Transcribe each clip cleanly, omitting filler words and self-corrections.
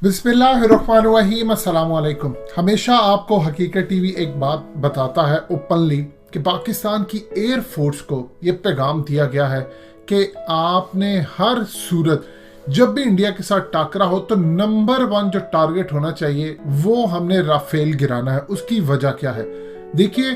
बिस्मिल्लाहिर्रहमानिर्रहीम, अस्सलाम वालेकुम। हमेशा आपको हकीकत टीवी एक बात बताता है ओपनली कि पाकिस्तान की एयर फोर्स को ये पैगाम दिया गया है कि आपने हर सूरत जब भी इंडिया के साथ टाकरा हो तो नंबर 1 जो टारगेट होना चाहिए वो हमने राफेल गिराना है। उसकी वजह क्या है? देखिए,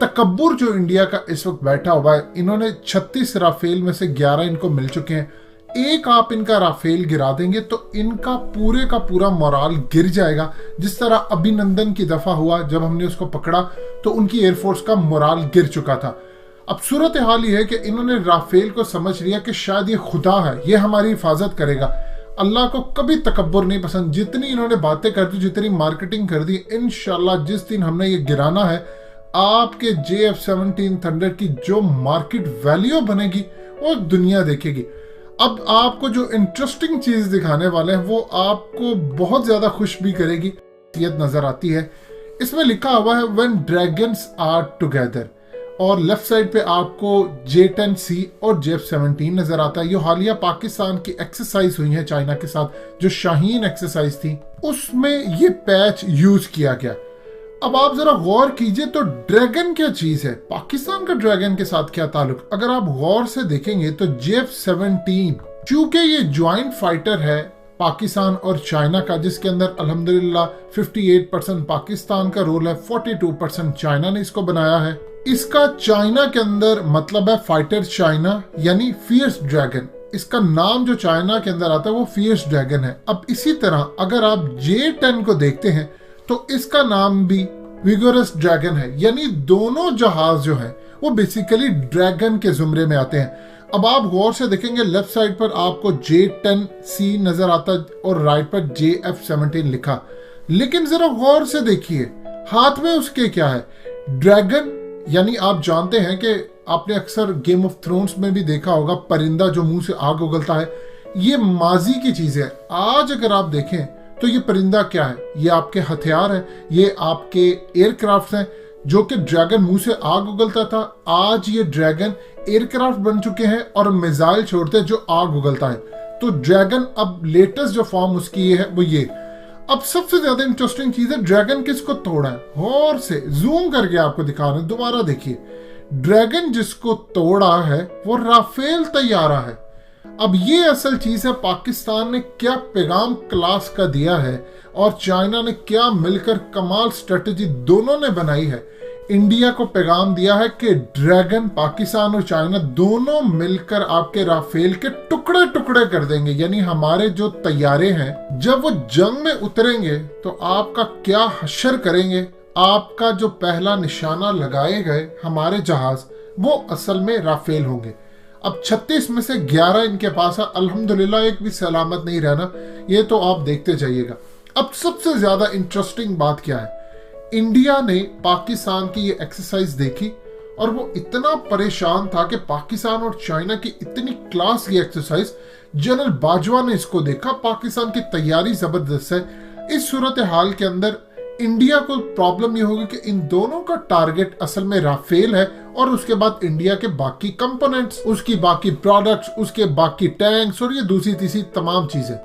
तकब्बुर जो इंडिया का इस वक्त बैठा हुआ है, इन्होंने 36 राफेल में से 11 इनको मिल चुके हैं। एक आप इनका राफेल गिरा देंगे तो इनका पूरे का पूरा मोराल गिर जाएगा। जिस तरह अभिनंदन की दफा हुआ, जब हमने उसको पकड़ा तो उनकी एयरफोर्स का मोराल गिर चुका था। अब सूरत हाल ये है कि इन्होंने राफेल को समझ लिया कि शायद ये खुदा है, ये हमारी हिफाजत करेगा। अल्लाह को कभी तकब्बुर नहीं पसंद। जितनी इन्होंने बातें कर दी, जितनी मार्केटिंग कर दी, इंशाल्लाह जिस दिन हमने ये गिराना है, आपके JF-17 थंडर की जो मार्केट वैल्यू बनेगी वो दुनिया देखेगी। अब आपको जो इंटरेस्टिंग चीज दिखाने वाले हैं वो आपको बहुत ज्यादा खुश भी करेगी। नजर आती है, इसमें लिखा हुआ है व्हेन ड्रैगन्स आर टुगेदर, और लेफ्ट साइड पे आपको J-10C और JF-17 नजर आता है। ये हालिया पाकिस्तान की एक्सरसाइज हुई है चाइना के साथ, जो शाहीन एक्सरसाइज थी, उसमें ये पैच यूज किया गया। अब आप जरा गौर कीजिए तो ड्रैगन क्या चीज है, पाकिस्तान का ड्रैगन के साथ क्या ताल्लुक? अगर आप गौर से देखेंगे तो JF-17 चूंकि ये ज्वाइंट फाइटर है पाकिस्तान और चाइना का, जिसके अंदर अल्हम्दुलिल्लाह 58% पाकिस्तान का रोल है, 42% चाइना ने इसको बनाया है। इसका चाइना के अंदर मतलब है फाइटर चाइना, यानी फियर्स ड्रैगन। इसका नाम जो चाइना के अंदर आता है वो फियर्स ड्रैगन है। अब इसी तरह अगर आप J-10 को देखते हैं तो इसका नाम भी विगोरस ड्रैगन है, यानी दोनों जहाज जो हैं वो बेसिकली ड्रैगन के जुमरे में आते हैं। अब आप गौर से देखेंगे लेफ्ट साइड पर आपको J-10C नजर आता है और राइट पर JF-17 लिखा, लेकिन जरा गौर से देखिए हाथ में उसके क्या है, ड्रैगन। यानी आप जानते हैं कि आपने अक्सर गेम ऑफ थ्रोन्स में भी देखा होगा परिंदा जो मुंह से आग उगलता है, ये माजी की चीज है। आज अगर आप देखें तो ये परिंदा क्या है? ये आपके हथियार है, ये आपके एयरक्राफ्ट हैं जो कि ड्रैगन मुंह से आग उगलता था, आज ये ड्रैगन एयरक्राफ्ट बन चुके हैं और मिसाइल छोड़ते हैं जो आग उगलता है। तो ड्रैगन अब लेटेस्ट जो फॉर्म उसकी ये है वो ये। अब सबसे ज्यादा इंटरेस्टिंग चीज है, ड्रैगन किसको तोड़ा है? और से जूम करके आपको दिखा रहे हैं, दोबारा देखिए। ड्रैगन जिसको तोड़ा है वो राफेल तैयारा है। अब ये असल चीज है, पाकिस्तान ने क्या पैगाम क्लास का दिया है और चाइना ने क्या मिलकर कमाल स्ट्रेटेजी दोनों ने बनाई है। इंडिया को पैगाम दिया है कि ड्रैगन, पाकिस्तान और चाइना दोनों मिलकर आपके राफेल के टुकड़े टुकड़े कर देंगे। यानी हमारे जो तैयारे हैं जब वो जंग में उतरेंगे तो आपका क्या हश्र करेंगे। आपका जो पहला निशाना लगाए गए हमारे जहाज वो असल में राफेल होंगे। अब 36 में से 11 इनके पास है, अल्हम्दुलिल्लाह एक भी सलामत नहीं रहना, ये तो आप देखते जाइएगा। अब सबसे ज्यादा इंटरेस्टिंग बात क्या है, इंडिया ने पाकिस्तान की ये एक्सरसाइज देखी और वो इतना परेशान था कि पाकिस्तान और चाइना की इतनी क्लास की एक्सरसाइज, जनरल बाजवा ने इसको देखा, पाकिस्तान की तैयारी जबरदस्त है। इस सूरत हाल के अंदर इंडिया को प्रॉब्लम ये होगी कि इन दोनों का टारगेट असल में राफेल है और उसके बाद इंडिया के बाकी कंपोनेंट्स, उसकी बाकी प्रोडक्ट्स, उसके बाकी टैंक्स और ये दूसरी तीसरी तमाम चीजें।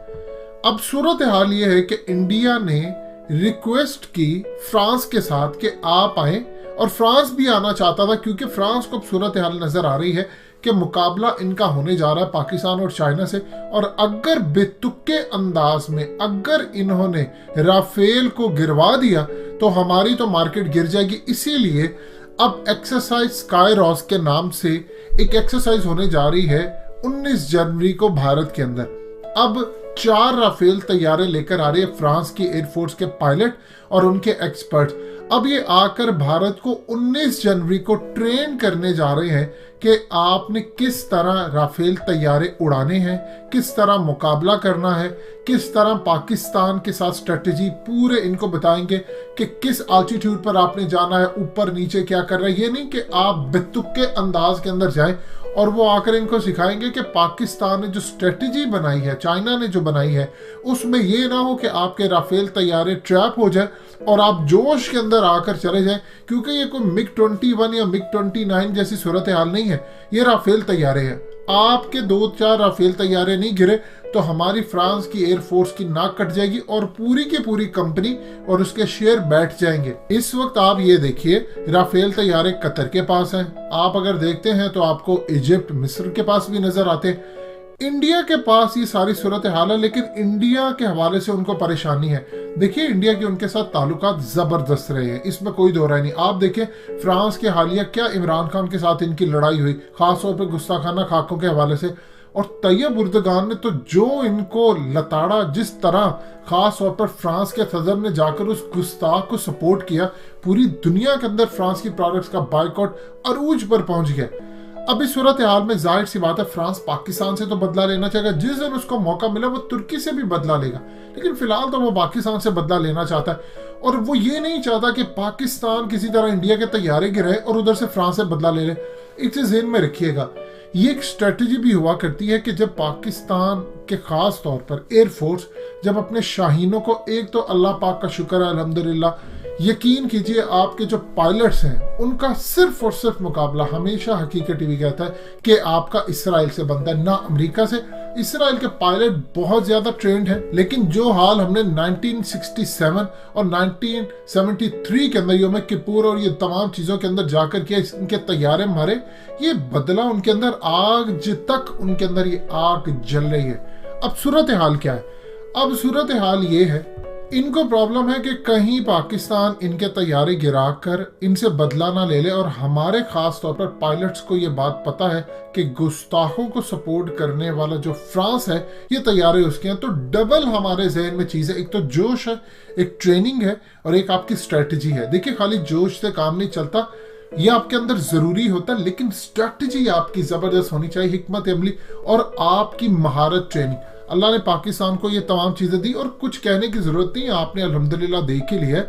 अब सूरत हाल ये है कि इंडिया ने रिक्वेस्ट की फ्रांस के साथ कि आप आए, और फ्रांस भी आना चाहता था क्योंकि फ्रांस को अब सूरत हाल नजर आ रही है कि मुकाबला इनका होने जा रहा है पाकिस्तान और चाइना से, और अगर बेतुके अंदाज में अगर इन्होंने राफेल को गिरवा दिया तो हमारी तो मार्केट गिर जाएगी। इसीलिए अब एक्सरसाइज स्काई रॉस के नाम से एक एक्सरसाइज होने जा रही है 19 जनवरी को भारत के अंदर। अब 4 राफेल तैयारे लेकर आ रही है फ्रांस की एयरफोर्स के पायलट और उनके एक्सपर्ट। अब ये आकर भारत को 19 जनवरी को ट्रेन करने जा रहे हैं कि आपने किस तरह राफेल तैयारे उड़ाने हैं, किस तरह मुकाबला करना है, किस तरह पाकिस्तान के साथ स्ट्रेटेजी पूरे इनको बताएंगे कि किस आल्टीट्यूड पर आपने जाना है, ऊपर नीचे क्या कर रहा है। ये नहीं कि आप बेतुके अंदाज के अंदर जाएं और वो आकर इनको सिखाएंगे कि पाकिस्तान ने जो स्ट्रेटेजी बनाई है, चाइना ने जो बनाई है, उसमें ये ना हो कि आपके राफेल तैयारे ट्रैप हो जाए और आप जोश के अंदर आकर चले जाएं, क्योंकि ये कोई MiG-21 या MiG-29 जैसी सूरत हाल नहीं है, ये राफेल तैयारे हैं। आपके 2-4 राफेल तैयारे नहीं गिरे तो हमारी फ्रांस की एयरफोर्स की नाक कट जाएगी और पूरी की पूरी कंपनी और उसके शेयर बैठ जाएंगे। इस वक्त आप ये देखिए, राफेल तैयारे कतर के पास हैं। आप अगर देखते हैं तो आपको इजिप्ट, मिस्र के पास भी नजर आते हैं। इंडिया के पास ये सारी सूरत हाल है, लेकिन इंडिया के हवाले से उनको परेशानी है। देखिए, इंडिया के उनके साथ ताल्लुकात जबरदस्त रहे हैं, इसमें कोई दो राय नहीं। आप देखिए फ्रांस के हालिया क्या इमरान खान के साथ इनकी लड़ाई हुई, खासतौर पर गुस्ताखाना खाकों के हवाले से, और तैयब उर्दगान ने तो जो इनको लताड़ा, जिस तरह खास तौर पर फ्रांस के सदर ने जाकर उस गुस्ताख को सपोर्ट किया, पूरी दुनिया के अंदर फ्रांस की प्रोडक्ट्स का बायकॉट अरूज पर पहुंच गया। अब इस सूरत हाल में जाहिर सी बात है, फ्रांस पाकिस्तान से तो बदला लेना चाहेगा। जिस दिन उसको मौका मिला वो तुर्की से भी बदला लेगा, लेकिन फिलहाल तो वो पाकिस्तान से बदला लेना चाहता है। और वो ये नहीं चाहता कि पाकिस्तान किसी तरह इंडिया के तैयारे गिराए और उधर से फ्रांस से बदला ले ले। एक चीज ज़हन में रखिएगा, ये एक स्ट्रेटजी भी हुआ करती है कि जब पाकिस्तान के खास तौर पर एयरफोर्स जब अपने शाहीनों को, एक तो अल्लाह पाक का शुक्र है अल्हम्दुलिल्लाह, यकीन कीजिए आपके जो पायलट्स हैं उनका सिर्फ और सिर्फ मुकाबला हमेशा हकीकत टीवी कहता है कि आपका इसराइल से बनता है, ना अमेरिका से। इसराइल के पायलट बहुत ज्यादा ट्रेंड हैं, लेकिन जो हाल हमने 1967 और 1973 के अंदर योम किप्पूर और ये तमाम चीजों के अंदर जाकर किया, इनके तैयारे मारे, ये बदला उनके अंदर, आज तक उनके अंदर ये आग जल रही है। अब सूरत हाल क्या है? अब सूरत हाल ये है, इनको प्रॉब्लम है कि कहीं पाकिस्तान इनके तैयारे गिरा कर इनसे बदला ना ले ले, और हमारे खास तौर पर पायलट्स को ये बात पता है कि गुस्ताखों को सपोर्ट करने वाला जो फ्रांस है, ये तैयारे उसके हैं। तो डबल हमारे जहन में चीज़ है, एक तो जोश है, एक ट्रेनिंग है, और एक आपकी स्ट्रेटजी है। देखिए, खाली जोश से काम नहीं चलता, ये आपके अंदर जरूरी होता है, लेकिन स्ट्रेटजी आपकी जबरदस्त होनी चाहिए, हिकमत अमली और आपकी महारत ट्रेनिंग। अल्लाह ने पाकिस्तान को ये तमाम चीजें दी और कुछ कहने की जरूरत नहीं, आपने अल्हम्दुलिल्लाह देख ही लिया।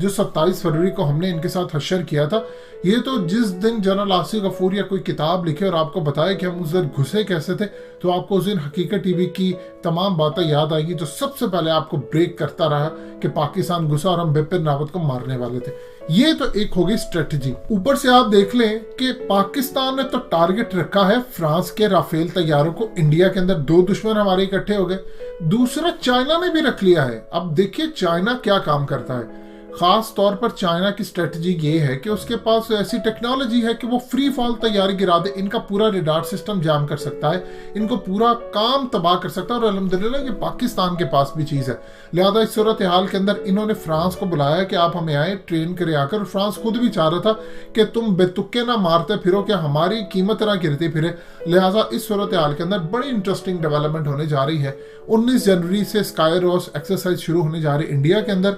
जो 27 फरवरी को हमने इनके साथ हशर किया था, ये तो जिस दिन जनरल आसिफ गफूर या कोई किताब लिखे और आपको बताए कि हम उस दिन घुसे कैसे थे, तो आपको उस दिन हकीकत टीवी की तमाम बातें याद आएगी, जो सबसे पहले आपको ब्रेक करता रहा कि पाकिस्तान घुसा और हम बिपिन रावत को मारने वाले थे। ये तो एक होगी स्ट्रेटजी। ऊपर से आप देख लें कि पाकिस्तान ने तो टारगेट रखा है फ्रांस के राफेल तैयारों को। इंडिया के अंदर दो दुश्मन हमारे इकट्ठे हो गए, दूसरा चाइना ने भी रख लिया है। अब देखिए चाइना क्या काम करता है। खास तौर पर चाइना की स्ट्रेटजी ये है कि उसके पास ऐसी टेक्नोलॉजी है कि वो फ्री फॉल तैयारी गिरा दे, इनका पूरा रेडार सिस्टम जाम कर सकता है, इनको पूरा काम तबाह कर सकता है। और अल्हम्दुलिल्लाह ये पाकिस्तान के पास भी चीज़ है। लिहाजा इस सूरत हाल के अंदर इन्होंने फ्रांस को बुलाया कि आप हमें आए, ट्रेन करे आकर। फ्रांस खुद भी चाह रहा था कि तुम बेतुके ना मारते फिरो, क्या हमारी कीमत ना गिरती फिरे। लिहाजा इस सूरत हाल के अंदर बड़ी इंटरेस्टिंग डेवलपमेंट होने जा रही है। 19 जनवरी से स्काई रोज एक्सरसाइज शुरू होने जा रही है इंडिया के अंदर,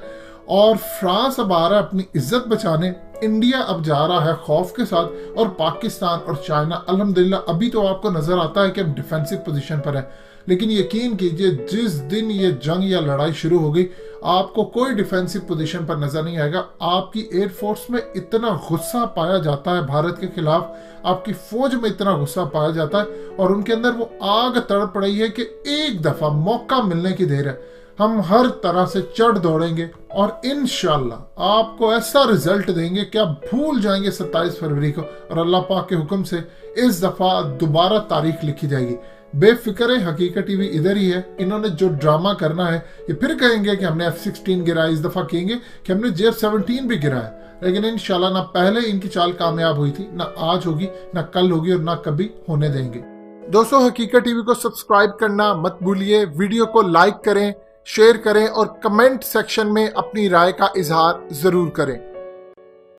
और फ्रांस अब आ रहा है अपनी इज्जत बचाने, इंडिया अब जा रहा है खौफ के साथ, और पाकिस्तान और चाइना अल्हम्दुलिल्लाह अभी तो आपको नजर आता है कि हम डिफेंसिव पोजीशन पर है, लेकिन यकीन कीजिए जिस दिन ये जंग या लड़ाई शुरू हो गई, आपको कोई डिफेंसिव पोजीशन पर नजर नहीं आएगा। आपकी एयरफोर्स में इतना गुस्सा पाया जाता है भारत के खिलाफ, आपकी फौज में इतना गुस्सा पाया जाता है, और उनके अंदर वो आग तड़प रही है कि एक दफा मौका मिलने की देर है, हम हर तरह से चढ़ दौड़ेंगे और इंशाल्लाह आपको ऐसा रिजल्ट देंगे कि आप भूल जाएंगे 27 फरवरी को, और अल्लाह पाक के हुक्म से इस दफा दोबारा तारीख लिखी जाएगी। बेफिक्र है, हकीकत टीवी इधर ही है। इन्होंने जो ड्रामा करना है, ये फिर कहेंगे कि हमने F-16 गिराया, इस दफा कहेंगे कि हमने JF-17 भी गिराया, लेकिन इंशाल्लाह ना पहले इनकी चाल कामयाब हुई थी, ना आज होगी, ना कल होगी, और ना कभी होने देंगे। दोस्तों, हकीकत टीवी को सब्सक्राइब करना मत भूलिए, वीडियो को लाइक करें, शेयर करें और कमेंट सेक्शन में अपनी राय का इजहार जरूर करें।